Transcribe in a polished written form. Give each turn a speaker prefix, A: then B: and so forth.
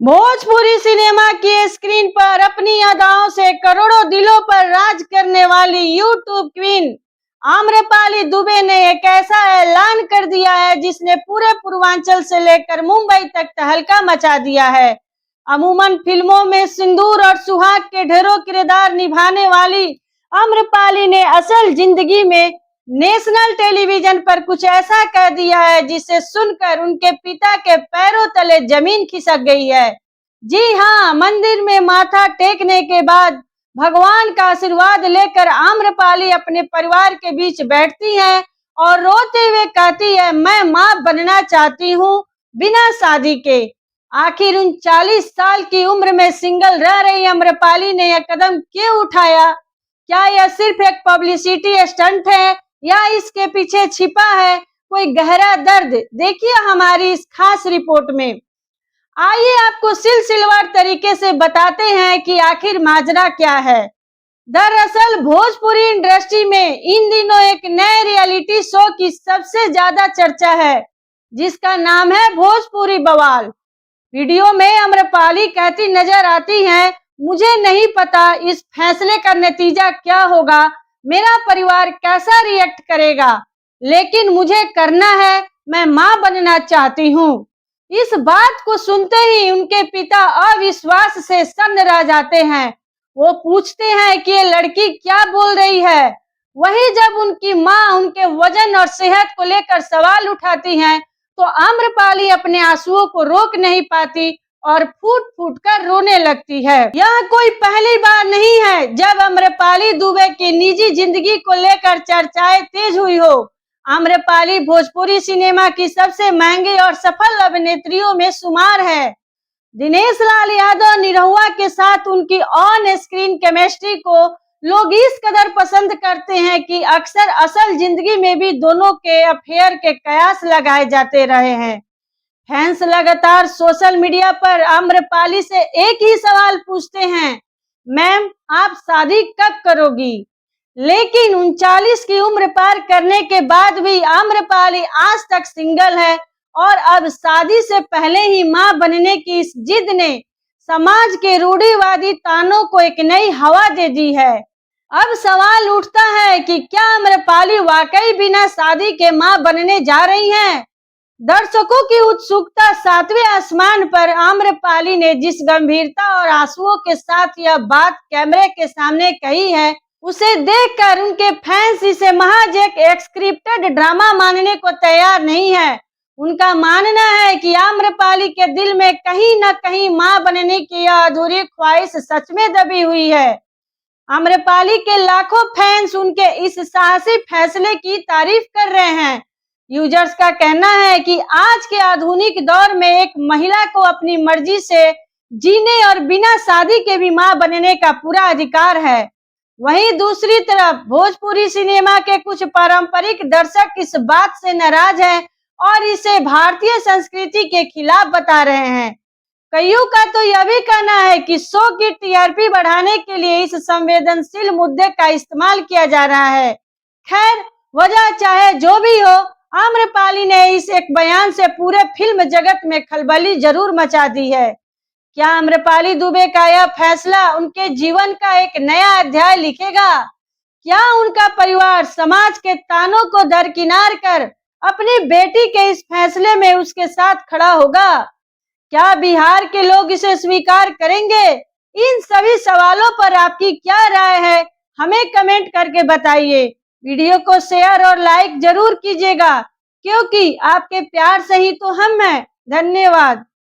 A: Bhojpuri cinema की screen पर अपनी अदाओं से करोड़ों दिलों पर राज करने वाली यूट्यूब क्वीन आम्रपाली दुबे ने एक ऐसा ऐलान कर दिया है जिसने पूरे पूर्वांचल से लेकर मुंबई तक तहलका मचा दिया है। अमूमन फिल्मों में सिंदूर और सुहाग के ढेरों किरदार निभाने वाली आम्रपाली ने असल जिंदगी में नेशनल टेलीविजन पर कुछ ऐसा कह दिया है जिसे सुनकर उनके पिता के पैरों तले जमीन खिसक गई है। जी हाँ, मंदिर में माथा टेकने के बाद भगवान का आशीर्वाद लेकर आम्रपाली अपने परिवार के बीच बैठती हैं और रोते हुए कहती है, मैं माँ बनना चाहती हूँ बिना शादी के। आखिर 39 साल की उम्र में सिंगल रह रही आम्रपाली ने यह कदम क्यों उठाया? क्या यह सिर्फ एक पब्लिसिटी स्टंट है या इसके पीछे छिपा है कोई गहरा दर्द? देखिए हमारी इस खास रिपोर्ट में। आइए आपको सिलसिलेवार तरीके से बताते हैं कि आखिर माजरा क्या है। दरअसल भोजपुरी इंडस्ट्री में इन दिनों एक नए रियलिटी शो की सबसे ज्यादा चर्चा है जिसका नाम है भोजपुरी बवाल। वीडियो में आम्रपाली कहती नजर आती हैं, मुझे नहीं पता इस फैसले का नतीजा क्या होगा, मेरा परिवार कैसा रिएक्ट करेगा, लेकिन मुझे करना है, मैं मां बनना चाहती हूँ। इस बात को सुनते ही उनके पिता अविश्वास से सन्न रह जाते हैं। वो पूछते हैं कि ये लड़की क्या बोल रही है। वहीं जब उनकी मां उनके वजन और सेहत को लेकर सवाल उठाती हैं तो आम्रपाली अपने आंसुओं को रोक नहीं पाती और फूट फूट कर रोने लगती है। यह कोई पहली बार नहीं है जब आम्रपाली दुबे की निजी जिंदगी को लेकर चर्चाएं तेज हुई हो। आम्रपाली भोजपुरी सिनेमा की सबसे महंगी और सफल अभिनेत्रियों में शुमार है। दिनेश लाल यादव निरहुआ के साथ उनकी ऑन स्क्रीन केमिस्ट्री को लोग इस कदर पसंद करते हैं कि अक्सर असल जिंदगी में भी दोनों के अफेयर के कयास लगाए जाते रहे हैं। फैंस लगातार सोशल मीडिया पर आम्रपाली से एक ही सवाल पूछते हैं, मैम आप शादी कब करोगी? लेकिन 39 की उम्र पार करने के बाद भी आम्रपाली आज तक सिंगल है और अब शादी से पहले ही मां बनने की इस जिद ने समाज के रूढ़िवादी तानों को एक नई हवा दे दी है। अब सवाल उठता है कि क्या आम्रपाली वाकई बिना शादी के मां बनने जा रही हैं? दर्शकों की उत्सुकता सातवें आसमान पर। आम्रपाली ने जिस गंभीरता और आंसुओं के साथ यह बात कैमरे के सामने कही है, उसे देखकर उनके फैंस इसे महज एक स्क्रिप्टेड ड्रामा मानने को तैयार नहीं है। उनका मानना है कि आम्रपाली के दिल में कहीं न कहीं मां बनने की यह अधूरी ख्वाहिश सच में दबी हुई है। आम्रपाली के लाखों फैंस उनके इस साहसी फैसले की तारीफ कर रहे हैं। यूजर्स का कहना है कि आज के आधुनिक दौर में एक महिला को अपनी मर्जी से जीने और बिना शादी के भी मां बनने का पूरा अधिकार है। वहीं दूसरी तरफ भोजपुरी सिनेमा के कुछ पारंपरिक दर्शक इस बात से नाराज हैं और इसे भारतीय संस्कृति के खिलाफ बता रहे हैं। कईयों का तो यह भी कहना है कि शो की टीआरपी बढ़ाने के लिए इस संवेदनशील मुद्दे का इस्तेमाल किया जा रहा है। खैर, वजह चाहे जो भी हो, आम्रपाली ने इस एक बयान से पूरे फिल्म जगत में खलबली जरूर मचा दी है। क्या आम्रपाली दुबे का यह फैसला उनके जीवन का एक नया अध्याय लिखेगा? क्या उनका परिवार समाज के तानों को दरकिनार कर अपनी बेटी के इस फैसले में उसके साथ खड़ा होगा? क्या बिहार के लोग इसे स्वीकार करेंगे? इन सभी सवालों पर आपकी क्या राय है, हमें कमेंट करके बताइए। वीडियो को शेयर और लाइक जरूर कीजिएगा क्योंकि आपके प्यार से ही तो हम हैं। धन्यवाद।